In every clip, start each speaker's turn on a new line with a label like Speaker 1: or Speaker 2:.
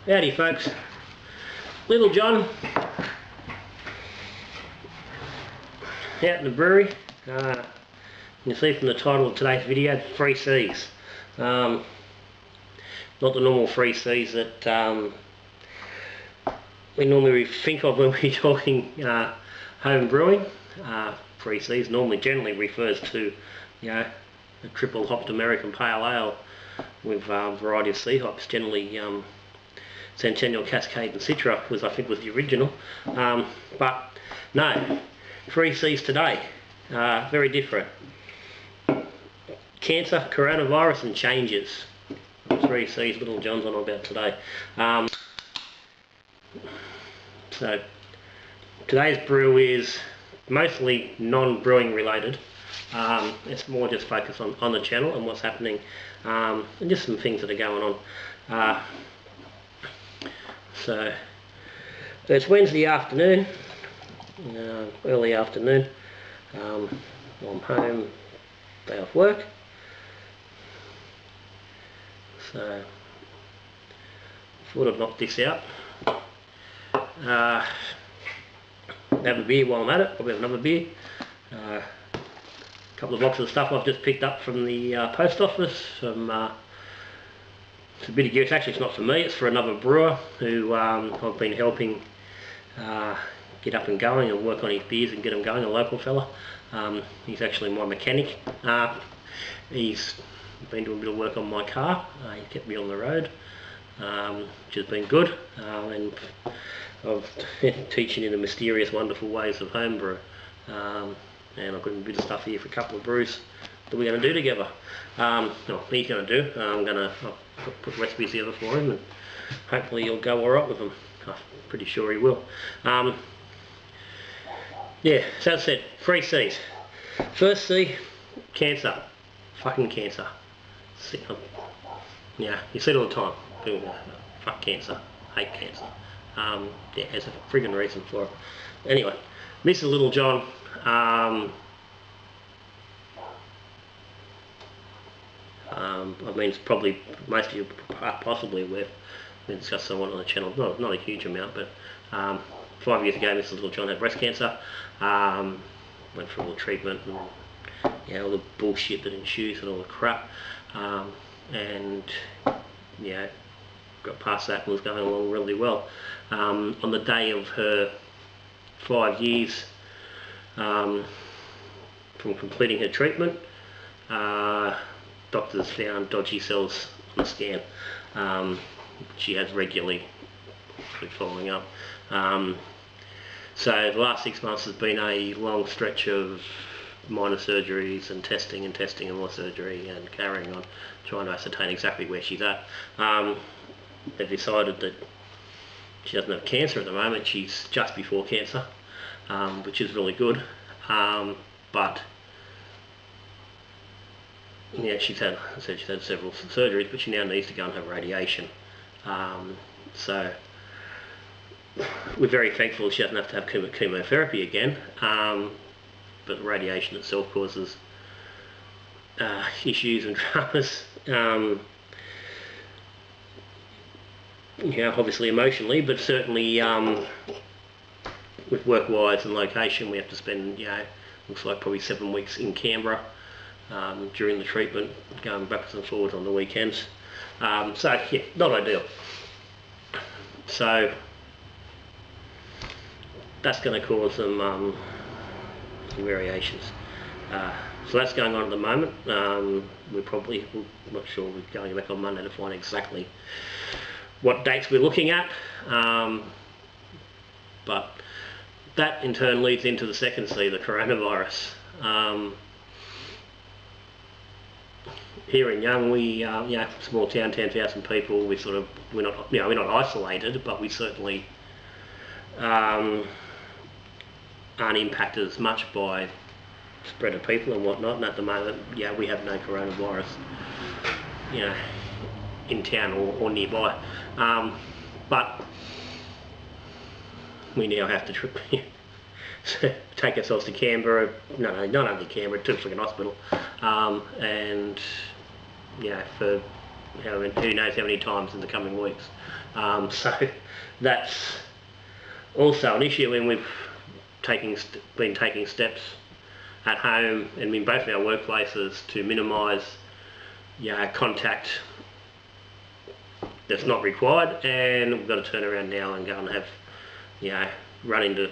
Speaker 1: Howdy folks, Little John out in the brewery. You can see from the title of today's video, 3Cs. Not the normal 3Cs that we normally think of when we're talking home brewing. 3Cs normally generally refers to, you know, a triple hopped American pale ale with a variety of C hops, generally Centennial, Cascade and Citra was, I think, was the original, but no, 3Cs today, very different. Cancer, coronavirus and changes. 3Cs Little John's on about today. So today's brew is mostly non-brewing related. It's more just focused on the channel and what's happening, and just some things that are going on. So it's Wednesday afternoon, early afternoon. I'm home, day off work. So thought I'd knock this out. Have a beer while I'm at it. Probably have another beer. A couple of boxes of stuff I've just picked up from the post office. It's a bit of gear. Actually, it's not for me, it's for another brewer who I've been helping get up and going and work on his beers and get them going, a local fella. He's actually my mechanic. He's been doing a bit of work on my car. He kept me on the road, which has been good. And I've teaching in the mysterious, wonderful ways of homebrew. And I've got a bit of stuff here for a couple of brews that we're going to do together. Well, he's going to do. I'm going to put recipes together for him, and hopefully he'll go alright with them. I'm pretty sure he will. Yeah, so as I said, 3Cs. First C, cancer. Fucking cancer. Yeah, you see it all the time. People fuck cancer, hate cancer. Yeah, there's a friggin' reason for it. Anyway, Mr. Little John. I mean, it's probably most of you possibly aware. We discussed somewhat on the channel, not a huge amount, but 5 years ago, Mr. Little John had breast cancer. Went for all the treatment and, yeah, all the bullshit that ensues and all the crap, and yeah, got past that and was going along really well. On the day of her 5 years from completing her treatment, doctors found dodgy cells on the scan. She has regularly following up. So the last 6 months has been a long stretch of minor surgeries and testing and more surgery and carrying on, trying to ascertain exactly where she's at. They've decided that she doesn't have cancer at the moment. She's just before cancer, which is really good. But yeah, she's had several surgeries, but she now needs to go and have radiation. So we're very thankful she doesn't have to have chemotherapy again, but radiation itself causes issues and dramas. You know, obviously emotionally, but certainly with work-wise and location, we have to spend, you know, looks like probably 7 weeks in Canberra during the treatment, going backwards and forwards on the weekends. So yeah, not ideal. So that's going to cause some variations. So that's going on at the moment. We're not sure, we're going back on Monday to find exactly what dates we're looking at. But that in turn leads into the second C, the coronavirus. Here in Young, we, you know, small town, 10,000 people. We're not isolated, but we certainly aren't impacted as much by spread of people and whatnot. And at the moment, yeah, we have no coronavirus, you know, in town or nearby. But we now have to take ourselves to Canberra. No, not only Canberra, to a freaking hospital, and yeah, for who knows how many times in the coming weeks. So that's also an issue when we've been taking steps at home and in both our workplaces to minimise contact that's not required, and we've got to turn around now and go and have run into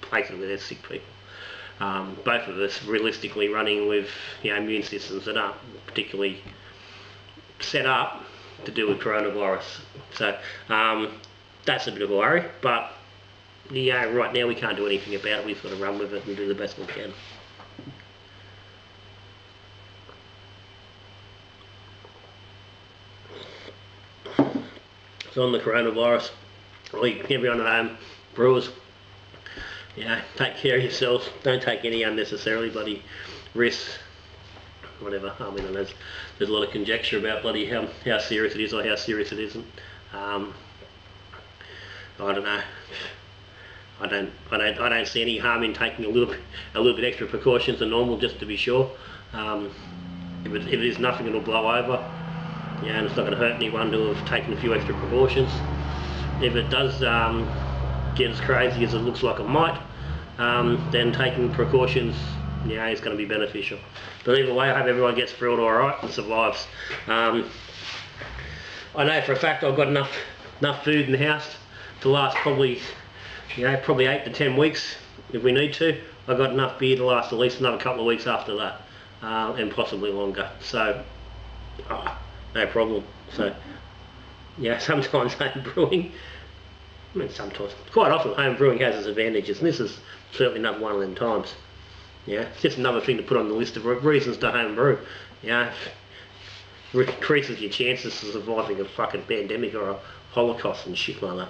Speaker 1: places where there's sick people. Both of us realistically running with immune systems that aren't particularly set up to deal with coronavirus. So that's a bit of a worry, but right now we can't do anything about it. We've got to run with it and do the best we can. So on the coronavirus, everyone at home, brewers, take care of yourselves. Don't take any unnecessarily bloody risks. Whatever. I mean, there's a lot of conjecture about bloody how serious it is or how serious it isn't. I don't know. I don't see any harm in taking a little bit extra precautions than normal, just to be sure. If it is nothing, it'll blow over. And it's not going to hurt anyone to have taken a few extra precautions. If it does get as crazy as it looks like it might, then taking precautions is going to be beneficial. But either way, I hope everyone gets through it alright and survives. I know for a fact I've got enough food in the house to last probably 8 to 10 weeks if we need to. I've got enough beer to last at least another couple of weeks after that, and possibly longer. So no problem. So sometimes home brewing, quite often home brewing has its advantages, and this is certainly another one of them times. It's just another thing to put on the list of reasons to home brew. Increases your chances of surviving a fucking pandemic or a Holocaust and shit like that.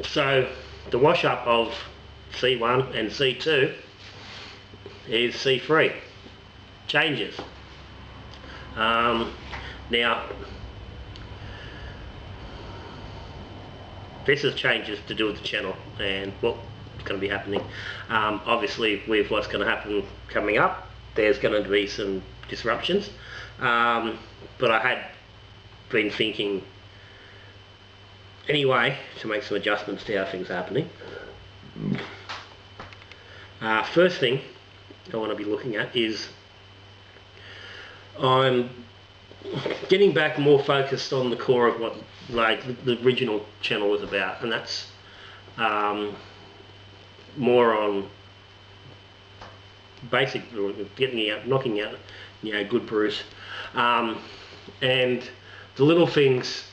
Speaker 1: So the wash up of C1 and C2 is C3 changes. Now this is changes to do with the channel and what's going to be happening. Obviously with what's going to happen coming up, there's going to be some disruptions, but I had been thinking anyway to make some adjustments to how things are happening. First thing I want to be looking at is I'm getting back more focused on the core of what the original channel was about, and that's more on basic knocking out good brews, and the little things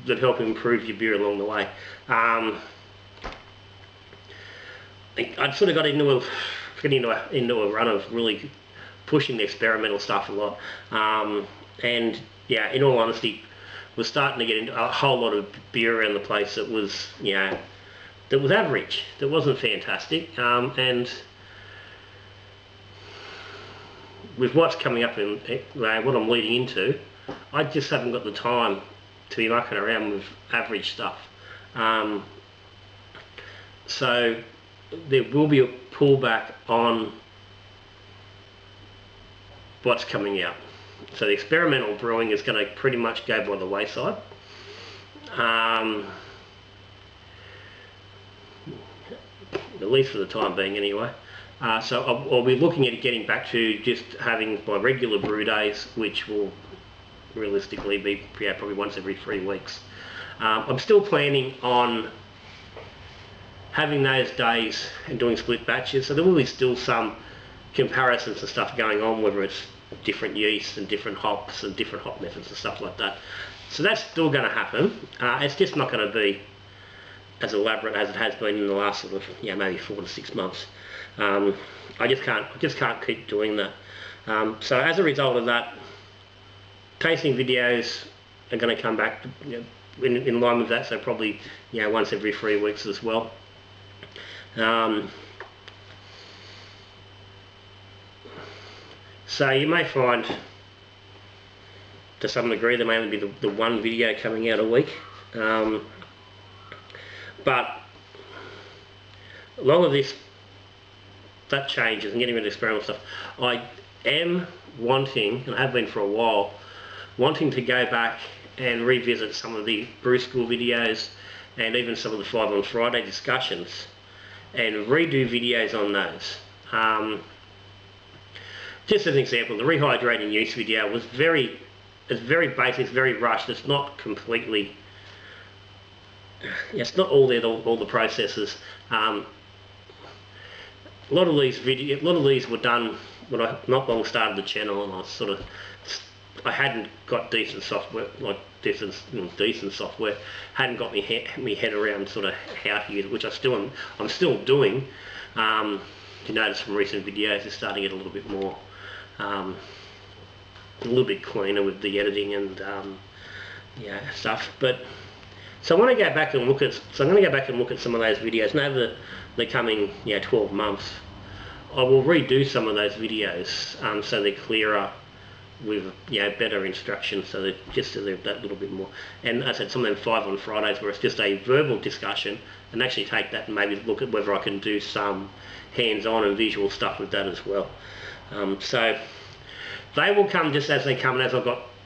Speaker 1: that help improve your beer along the way. I'd sort of got into a run of really pushing the experimental stuff a lot, and in all honesty, was starting to get into a whole lot of beer around the place that was that was average, that wasn't fantastic, and with what's coming up and what I'm leading into, I just haven't got the time to be mucking around with average stuff. So there will be a pullback on what's coming out. So the experimental brewing is going to pretty much go by the wayside. At least for the time being anyway. So I'll be looking at getting back to just having my regular brew days, which will realistically be probably once every 3 weeks. I'm still planning on having those days and doing split batches, so there will be still some comparisons and stuff going on, whether it's different yeasts and different hops and different hop methods and stuff like that. So that's still going to happen. It's just not going to be as elaborate as it has been in the last sort of maybe 4 to 6 months. I just can't keep doing that. So as a result of that, tasting videos are going to come back in line with that, so probably once every 3 weeks as well. So you may find, to some degree, there may only be the one video coming out a week. But a lot of that changes and getting rid of experimental stuff. I am wanting, and I have been for a while, wanting to go back and revisit some of the Brew School videos and even some of the 5 on Friday discussions and redo videos on those. Just as an example, the rehydrating use video was very basic, it's very rushed, it's not completely, it's not all there, all the processes. A lot of these were done when I not long started the channel, and I hadn't got decent software, decent software, hadn't got me head around sort of how to use it, which I'm still doing. You notice from recent videos, it's starting to get a little bit more, a little bit cleaner with the editing and stuff. But so I want to go back and look at. So I'm going to go back and look at some of those videos. And over the coming 12 months, I will redo some of those videos so they're clearer, with better instructions, so that just so they're that little bit more. And as I said, some of them 5 on Fridays where it's just a verbal discussion, and actually take that and maybe look at whether I can do some hands-on and visual stuff with that as well. So they will come just as they come, and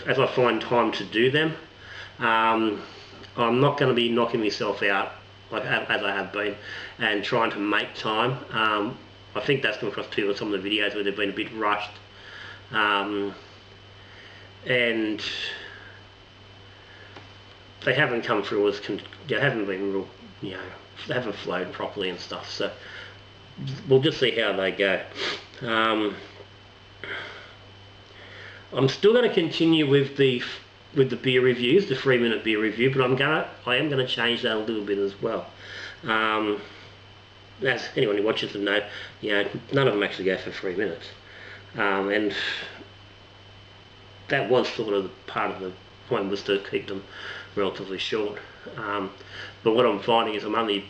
Speaker 1: as I find time to do them. I'm not going to be knocking myself out as I have been and trying to make time. I think that's come across too with some of the videos where they've been a bit rushed. And they haven't come through as they haven't been real, they haven't flowed properly and stuff. So we'll just see how they go. I'm still going to continue with the beer reviews, the 3-minute beer review, but I am going to change that a little bit as well. As anyone who watches them know, none of them actually go for 3 minutes, and that was sort of part of the point, was to keep them relatively short. But what I'm finding is I'm only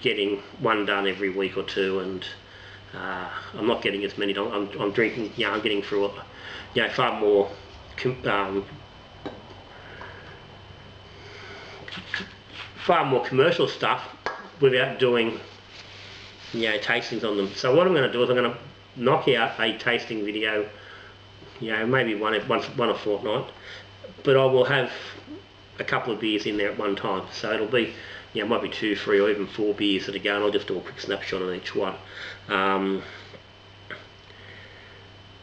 Speaker 1: getting one done every week or two, and I'm not getting as many. I'm drinking. I'm getting through far more. Far more commercial stuff without doing tastings on them. So what I'm going to do is I'm going to knock out a tasting video, maybe one a fortnight, but I will have a couple of beers in there at one time. So it'll be, it might be 2, 3 or even 4 beers that are going. I'll just do a quick snapshot on each one.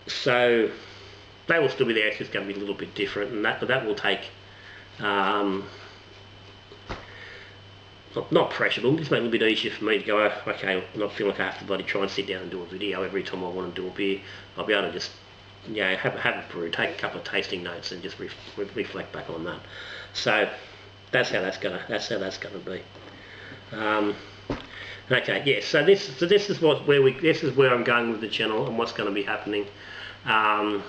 Speaker 1: So they will still be there, it's just going to be a little bit different, and that will take not pressure, but just make it a little bit easier for me to go, okay, I'm not feeling like I have to bloody try and sit down and do a video every time I want to do a beer. I'll be able to just have a brew, take a couple of tasting notes, and just reflect back on that. So that's how that's gonna be. Okay, yeah. So this is where I'm going with the channel and what's going to be happening. Now,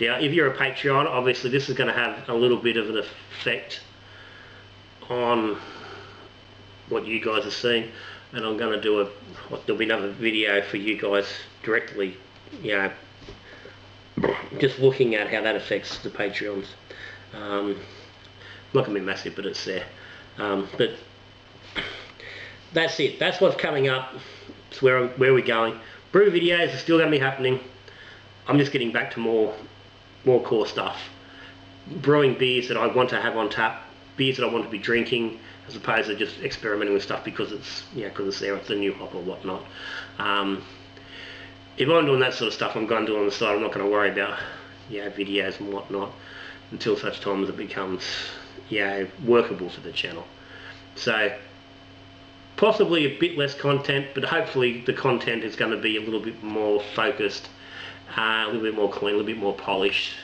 Speaker 1: if you're a Patreon, obviously this is going to have a little bit of an effect on what you guys are seeing, and I'm going to do there'll be another video for you guys directly, just looking at how that affects the Patreons. Not going to be massive, but it's there. But that's it. That's what's coming up. It's where we're going. Brew videos are still going to be happening. I'm just getting back to more core stuff. Brewing beers that I want to have on tap, beers that I want to be drinking, as opposed to just experimenting with stuff because it's there, it's a new hop or whatnot. If I'm doing that sort of stuff, I'm going to do it on the side. I'm not going to worry about videos and whatnot until such time as it becomes workable for the channel. So possibly a bit less content, but hopefully the content is going to be a little bit more focused, a little bit more clean, a little bit more polished.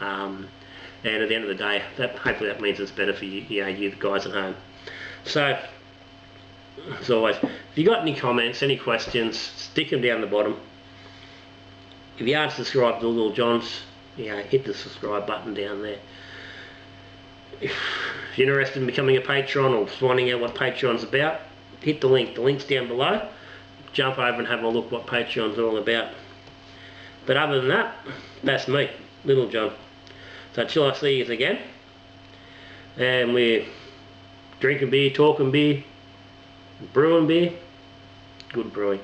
Speaker 1: And at the end of the day, hopefully that means it's better for you, you guys at home. So, as always, if you got any comments, any questions, stick them down the bottom. If you aren't subscribed to Little Johns, hit the subscribe button down there. If you're interested in becoming a patron or finding out what Patreon's about, hit the link. The link's down below. Jump over and have a look what Patreon's all about. But other than that, that's me, Little John. So until I see you again, and we're drinking beer, talking beer, brewing beer, good brewing.